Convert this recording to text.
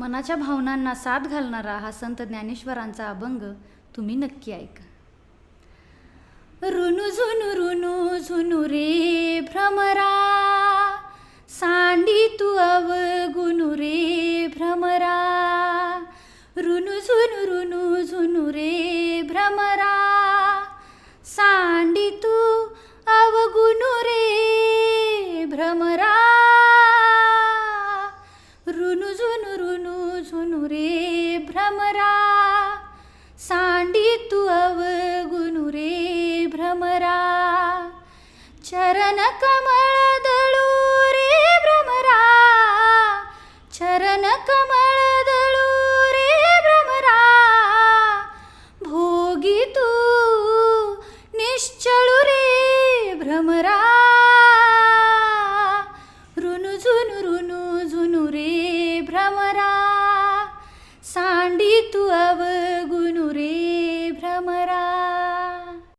मनाच्या भावनांना साथ घालणारा हा संत ज्ञानेश्वरांचा अभंग तुम्ही नक्की ऐका. रुनु झुनु रे भ्रमरा, सांडी तू अवगुनु रे भ्रमरा. रुनु झुनु रे भ्रमरा, सांडी तू अवगुनु रे भ्रमरा. रुनु झुनु रे भ्रमरा, सांडी तू अवगुनु रे भ्रमरा. चरण कमळ दळू रे भ्रमरा, चरण कमळ दळू रे भ्रमरा. भोगी तू निश्चळू रे भ्रमरा. रुनु झुनु रे भ्रमरा, सांडी तू अवगुनु रे भ्रमरा.